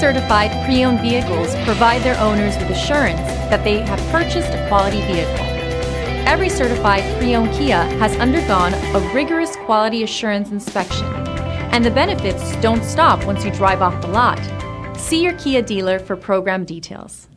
certified pre-owned vehicles provide their owners with assurance that they have purchased a quality vehicle. Every certified pre-owned Kia has undergone a rigorous quality assurance inspection, and the benefits don't stop once you drive off the lot. See your Kia dealer for program details.